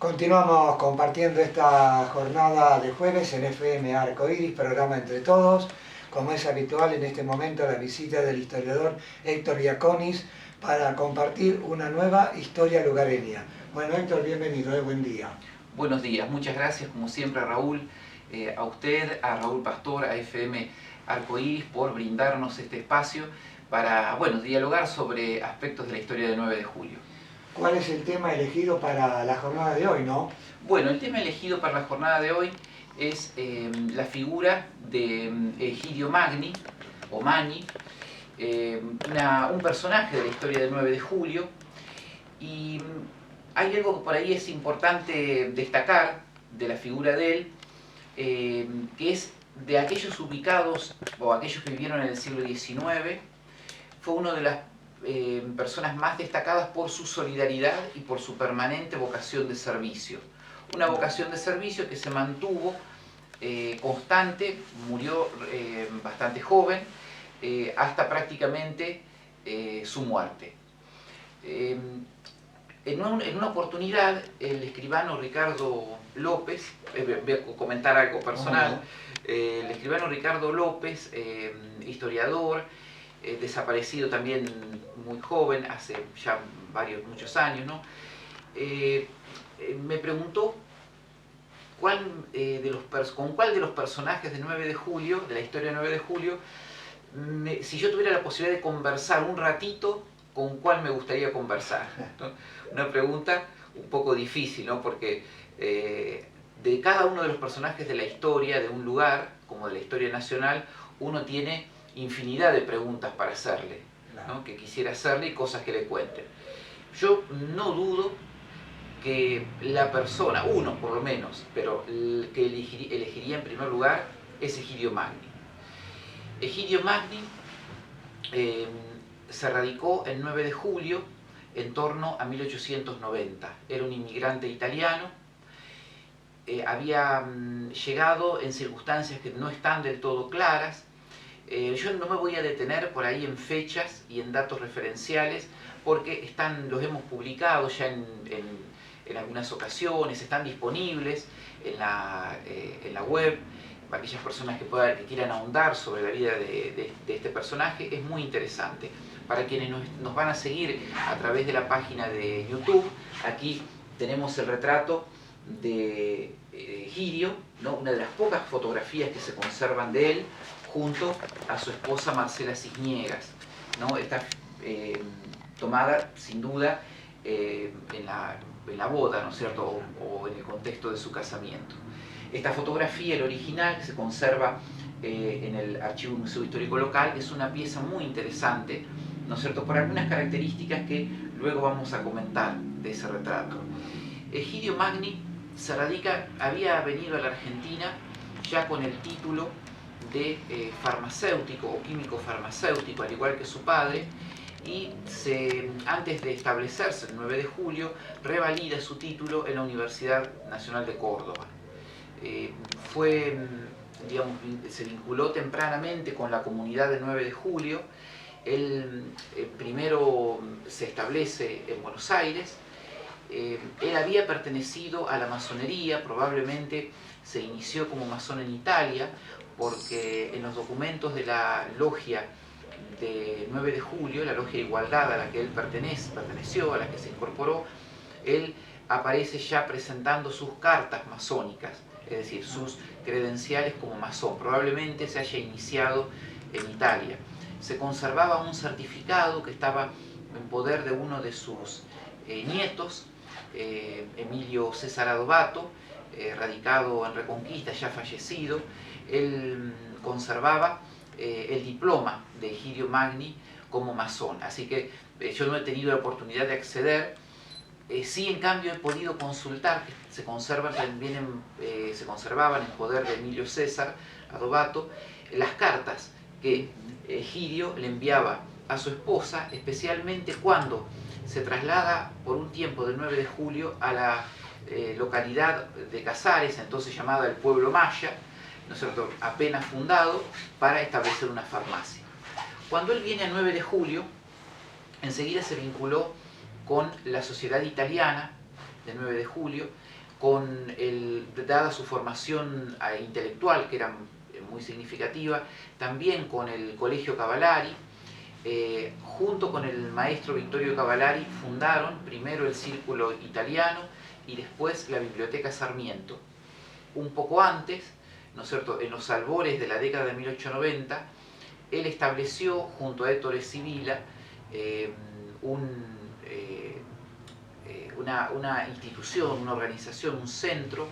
Continuamos compartiendo esta jornada de jueves en FM Arcoiris, programa Entre Todos. Como es habitual en este momento, la visita del historiador Héctor Diaconis para compartir una nueva historia lugareña. Bueno, Héctor, bienvenido, buen día. Buenos días, muchas gracias como siempre a Raúl, a usted, a Raúl Pastor, a FM Arcoiris por brindarnos este espacio para, dialogar sobre aspectos de la historia del 9 de julio. ¿Cuál es el tema elegido para la jornada de hoy, no? Bueno, el tema elegido para la jornada de hoy es la figura de Egidio Magni, o Mani, un personaje de la historia del 9 de julio, y hay algo que por ahí es importante destacar de la figura de él, que es de aquellos ubicados, o aquellos que vivieron en el siglo XIX, fue uno de las personas más destacadas por su solidaridad y por su permanente vocación de servicio. Una vocación de servicio que se mantuvo constante, murió bastante joven, hasta prácticamente su muerte. En una oportunidad, el escribano Ricardo López, voy a comentar algo personal, el escribano Ricardo López, historiador, desaparecido también muy joven, hace ya muchos años, ¿no? Me preguntó con cuál de los personajes de 9 de julio, de la historia de 9 de julio, si yo tuviera la posibilidad de conversar un ratito, con cuál me gustaría conversar, ¿no? Una pregunta un poco difícil, ¿no? Porque de cada uno de los personajes de la historia de un lugar, como de la historia nacional, uno tiene infinidad de preguntas para hacerle, ¿no? Que quisiera hacerle y cosas que le cuenten. Yo no dudo que la persona, uno por lo menos, pero que elegiría en primer lugar es Egidio Magni. Egidio Magni se radicó el 9 de julio en torno a 1890. Era un inmigrante italiano, había llegado en circunstancias que no están del todo claras. Yo no me voy a detener por ahí en fechas y en datos referenciales porque los hemos publicado ya en algunas ocasiones, están disponibles en la web. Para aquellas personas que quieran ahondar sobre la vida de este personaje, es muy interesante. Para quienes nos van a seguir a través de la página de YouTube, aquí tenemos el retrato de Egidio, ¿no? Una de las pocas fotografías que se conservan de él, junto a su esposa Marcela Cisniegas, ¿no? Está tomada sin duda en la boda, ¿no es cierto? O en el contexto de su casamiento. Esta fotografía, el original, que se conserva en el Archivo Museo Histórico Local, es una pieza muy interesante, ¿no es cierto?, por algunas características que luego vamos a comentar de ese retrato. Egidio Magni había venido a la Argentina ya con el título de farmacéutico o químico farmacéutico, al igual que su padre, y antes de establecerse el 9 de julio, revalida su título en la Universidad Nacional de Córdoba. Se vinculó tempranamente con la comunidad del 9 de julio. Él primero se establece en Buenos Aires. Él había pertenecido a la masonería, probablemente se inició como masón en Italia, porque en los documentos de la logia de 9 de julio, la logia de Igualdad a la que él perteneció, a la que se incorporó, él aparece ya presentando sus cartas masónicas, es decir, sus credenciales como masón. Probablemente se haya iniciado en Italia. Se conservaba un certificado que estaba en poder de uno de sus nietos, Emilio César Adobato, radicado en Reconquista, ya fallecido. Él conservaba el diploma de Egidio Magni como masón, así que yo no he tenido la oportunidad de acceder. Sí, en cambio, he podido consultar, que se conservaban en poder de Emilio César Adobato, las cartas que Egidio le enviaba a su esposa, especialmente cuando se traslada por un tiempo del 9 de julio a la localidad de Casares, entonces llamada el Pueblo Maya, ¿no es cierto?, apenas fundado, para establecer una farmacia. Cuando él viene al 9 de julio, enseguida se vinculó con la Sociedad Italiana del 9 de julio, dada su formación intelectual, que era muy significativa, también con el Colegio Cavallari, junto con el maestro Vittorio Cavallari, fundaron primero el Círculo Italiano y después la Biblioteca Sarmiento. Un poco antes, ¿no es cierto?, en los albores de la década de 1890, él estableció junto a Ettore Sibila una institución, una organización, un centro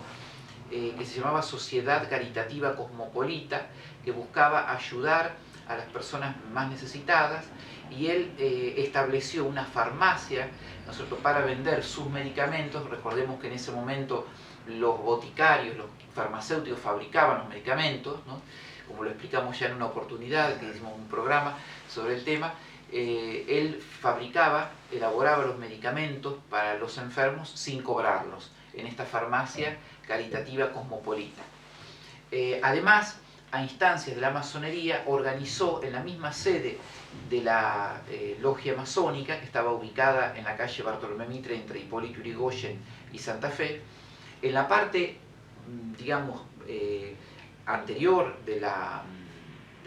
que se llamaba Sociedad Caritativa Cosmopolita, que buscaba ayudar a las personas más necesitadas, y él estableció una farmacia, ¿no es cierto?, para vender sus medicamentos. Recordemos que en ese momento los boticarios, los farmacéuticos fabricaban los medicamentos, ¿no? Como lo explicamos ya en una oportunidad, que hicimos un programa sobre el tema. Él fabricaba, elaboraba los medicamentos para los enfermos sin cobrarlos, en esta farmacia caritativa cosmopolita. Además, a instancias de la masonería, organizó en la misma sede de la logia masónica, que estaba ubicada en la calle Bartolomé Mitre, entre Hipólito Yrigoyen y Santa Fe, en la parte, digamos, anterior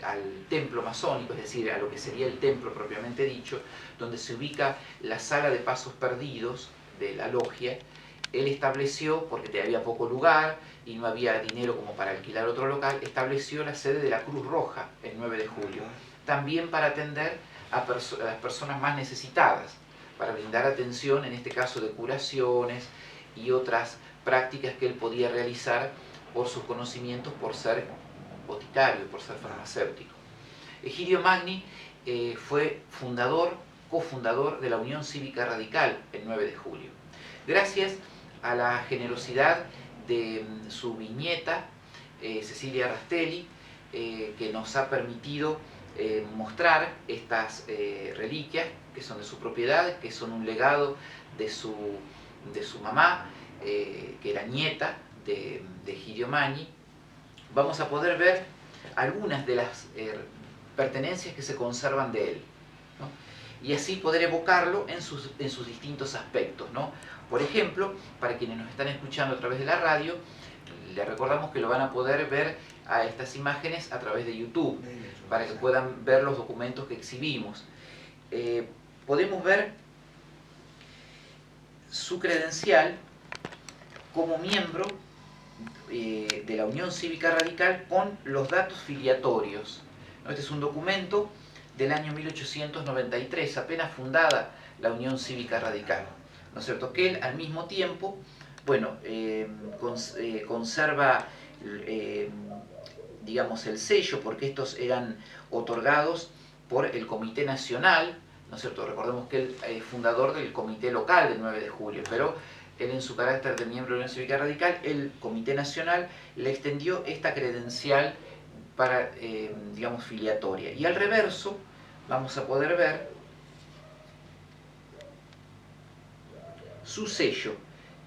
al templo masónico, es decir, a lo que sería el templo propiamente dicho, donde se ubica la sala de pasos perdidos de la logia. Él estableció, porque había poco lugar y no había dinero como para alquilar otro local, estableció la sede de la Cruz Roja el 9 de julio, también para atender a las personas más necesitadas, para brindar atención, en este caso de curaciones y otras prácticas que él podía realizar por sus conocimientos, por ser boticario, por ser farmacéutico. Egidio Magni fue cofundador de la Unión Cívica Radical el 9 de julio. Gracias a la generosidad de su bisnieta, Cecilia Rastelli, que nos ha permitido mostrar estas reliquias, que son de su propiedad, que son un legado de su mamá, que era nieta de Egidio Magni. Vamos a poder ver algunas de las pertenencias que se conservan de él, ¿no? Y así poder evocarlo en sus distintos aspectos, ¿no? Por ejemplo, para quienes nos están escuchando a través de la radio, les recordamos que lo van a poder ver a estas imágenes a través de YouTube, para que puedan ver los documentos que exhibimos. Podemos ver su credencial como miembro de la Unión Cívica Radical con los datos filiatorios. Este es un documento del año 1893, apenas fundada la Unión Cívica Radical, ¿no es cierto?, que él al mismo tiempo, bueno, conserva, digamos, el sello, porque estos eran otorgados por el Comité Nacional, ¿no es cierto? Recordemos que él es fundador del Comité Local del 9 de julio, pero él, en su carácter de miembro de la Unión Cívica Radical, el Comité Nacional le extendió esta credencial para, digamos, filiatoria. Y al reverso vamos a poder ver su sello,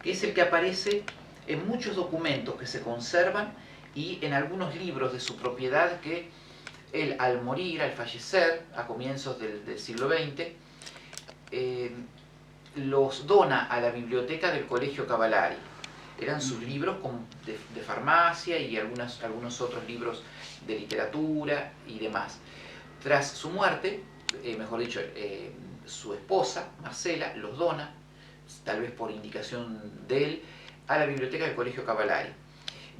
que es el que aparece en muchos documentos que se conservan y en algunos libros de su propiedad que él, al morir, al fallecer, a comienzos del siglo XX, los dona a la biblioteca del Colegio Cavallari. Eran sus libros de farmacia y algunos otros libros de literatura y demás. Tras su muerte, mejor dicho, su esposa, Marcela, los dona, tal vez por indicación de él, a la biblioteca del Colegio Cavallari,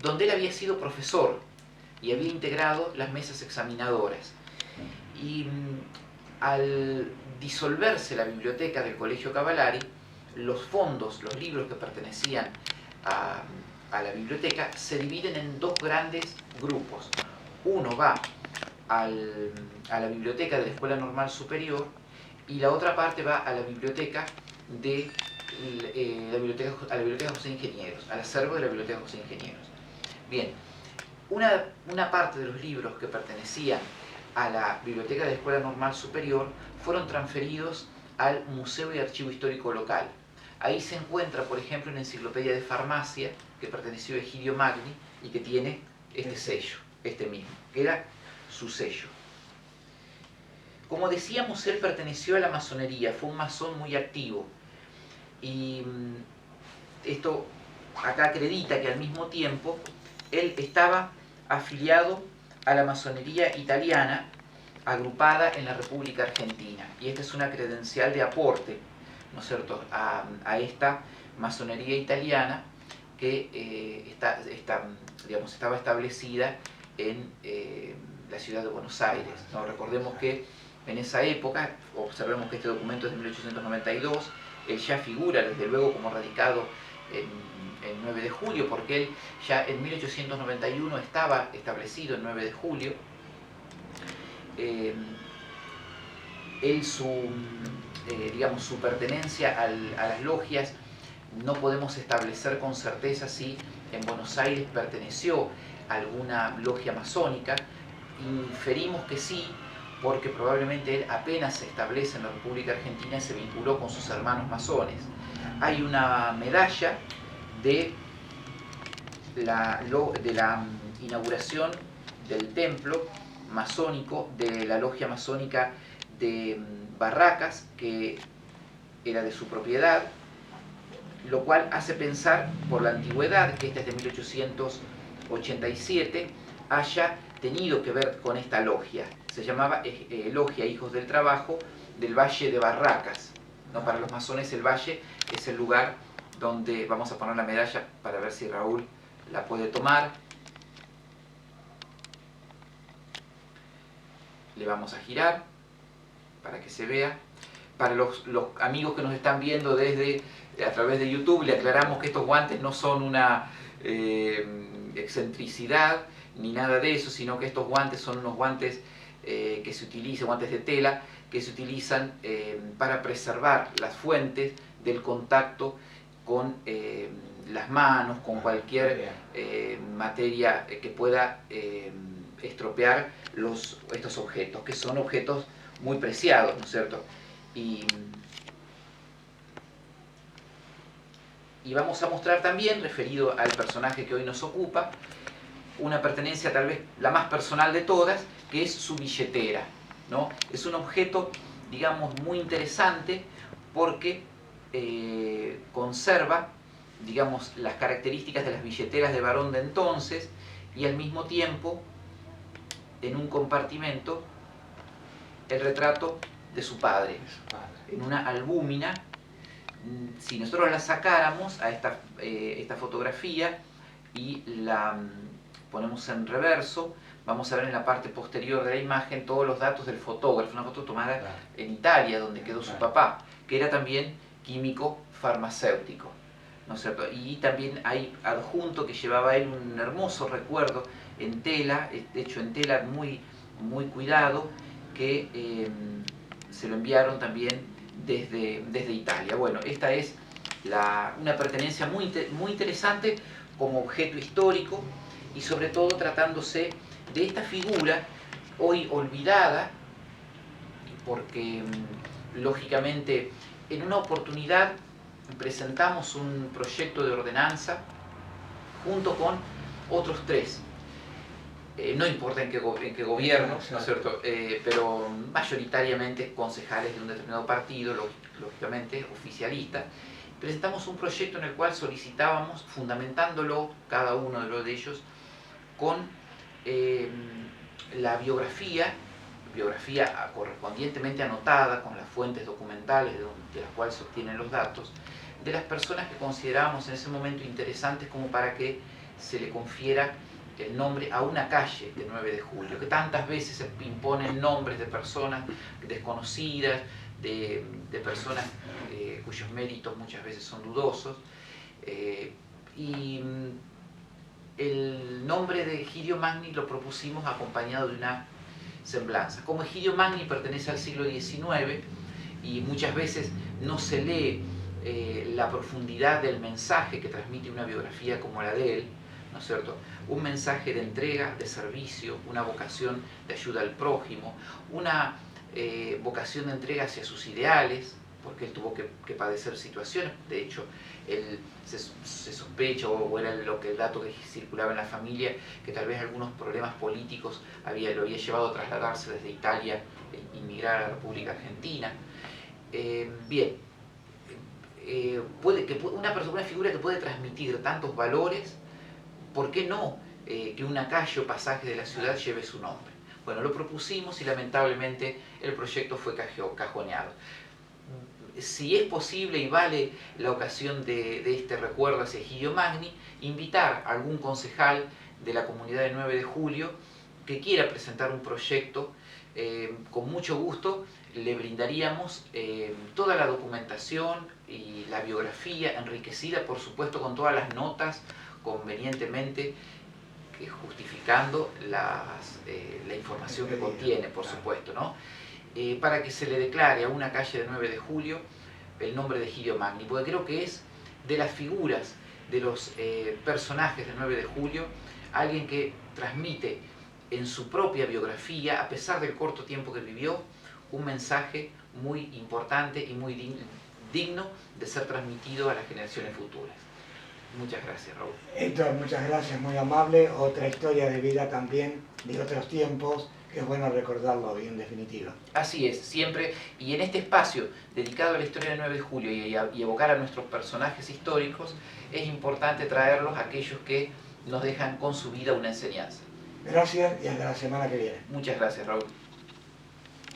donde él había sido profesor y había integrado las mesas examinadoras. Y al disolverse la biblioteca del Colegio Cavallari, los fondos, los libros que pertenecían a la biblioteca, se dividen en dos grandes grupos. Uno va a la biblioteca de la Escuela Normal Superior y la otra parte va a la biblioteca de la biblioteca José Ingenieros, al acervo de la biblioteca José Ingenieros. Bien, una parte de los libros que pertenecían a la biblioteca de la Escuela Normal Superior fueron transferidos al Museo y Archivo Histórico Local. Ahí se encuentra, por ejemplo, una enciclopedia de farmacia que perteneció a Egidio Magni y que tiene este sello, este mismo, que era su sello. Como decíamos, él perteneció a la masonería, fue un masón muy activo. Y esto acá acredita que al mismo tiempo él estaba afiliado a la masonería italiana agrupada en la República Argentina. Y esta es una credencial de aporte, ¿no es cierto?, a esta masonería italiana que digamos, estaba establecida en la ciudad de Buenos Aires, ¿no? Recordemos que en esa época, observemos que este documento es de 1892, él ya figura desde luego como radicado en 9 de julio, porque él ya en 1891 estaba establecido en 9 de julio. Él digamos, su pertenencia a las logias no podemos establecer con certeza si en Buenos Aires perteneció a alguna logia masónica. Inferimos que sí, porque probablemente él apenas se establece en la República Argentina se vinculó con sus hermanos masones. Hay una medalla de la inauguración del templo masónico de la logia masónica de Barracas, que era de su propiedad, lo cual hace pensar, por la antigüedad, que esta es de 1887, haya tenido que ver con esta logia. Se llamaba Logia Hijos del Trabajo del Valle de Barracas, ¿no? Para los masones el valle es el lugar donde vamos a poner la medalla para ver si Raúl la puede tomar. Le vamos a girar para que se vea. Para los amigos que nos están viendo a través de YouTube, le aclaramos que estos guantes no son una excentricidad ni nada de eso, sino que estos guantes son unos guantes que se utilizan, guantes de tela, que se utilizan para preservar las fuentes del contacto con las manos, con cualquier materia que pueda estropear estos objetos, que son objetos muy preciados, ¿no es cierto? Y vamos a mostrar también, referido al personaje que hoy nos ocupa, una pertenencia tal vez la más personal de todas, que es su billetera, ¿no? Es un objeto, digamos, muy interesante porque conserva, digamos, las características de las billeteras de varón de entonces y al mismo tiempo, en un compartimento, el retrato de su padre, en una albúmina. Si nosotros la sacáramos a esta fotografía y la ponemos en reverso, vamos a ver en la parte posterior de la imagen todos los datos del fotógrafo, una foto tomada en Italia, donde quedó su papá, que era también químico farmacéutico, ¿no es cierto? Y también hay adjunto que llevaba él un hermoso recuerdo en tela, hecho en tela muy, muy cuidado, que se lo enviaron también desde Italia. Bueno, esta es una pertenencia muy, muy interesante como objeto histórico y sobre todo tratándose de esta figura hoy olvidada, porque lógicamente en una oportunidad presentamos un proyecto de ordenanza junto con otros 3. No importa en qué gobierno, ¿no es cierto? Pero mayoritariamente concejales de un determinado partido, lógicamente oficialista. Presentamos un proyecto en el cual solicitábamos, fundamentándolo cada uno de ellos, con la biografía correspondientemente anotada, con las fuentes documentales de las cuales se obtienen los datos, de las personas que considerábamos en ese momento interesantes como para que se le confiera el nombre a una calle de 9 de julio, que tantas veces se imponen nombres de personas desconocidas, de personas cuyos méritos muchas veces son dudosos, y el nombre de Egidio Magni lo propusimos acompañado de una semblanza. Como Egidio Magni pertenece al siglo XIX y muchas veces no se lee la profundidad del mensaje que transmite una biografía como la de él, ¿no es cierto? Un mensaje de entrega, de servicio, una vocación de ayuda al prójimo, una vocación de entrega hacia sus ideales, porque él tuvo que padecer situaciones. De hecho, él se sospecha, o era el dato que circulaba en la familia, que tal vez algunos problemas políticos lo había llevado a trasladarse desde Italia e inmigrar a la República Argentina. Bien, una figura que puede transmitir tantos valores, ¿por qué no que una calle o pasaje de la ciudad lleve su nombre? Bueno, lo propusimos y lamentablemente el proyecto fue cajoneado. Si es posible y vale la ocasión de este recuerdo hacia Egidio Magni, invitar a algún concejal de la comunidad de 9 de julio que quiera presentar un proyecto, con mucho gusto le brindaríamos toda la documentación y la biografía enriquecida, por supuesto, con todas las notas convenientemente justificando la información que contiene, por supuesto, ¿no? Para que se le declare a una calle de 9 de julio el nombre de Egidio Magni, porque creo que es de las figuras, de los personajes de 9 de julio, alguien que transmite en su propia biografía, a pesar del corto tiempo que vivió, un mensaje muy importante y muy digno de ser transmitido a las generaciones futuras. Muchas gracias, Raúl. Héctor, muchas gracias, muy amable. Otra historia de vida también, de otros tiempos, que es bueno recordarlo hoy, en definitiva. Así es, siempre, y en este espacio dedicado a la historia del 9 de julio y evocar a nuestros personajes históricos, es importante traerlos a aquellos que nos dejan con su vida una enseñanza. Gracias y hasta la semana que viene. Muchas gracias, Raúl.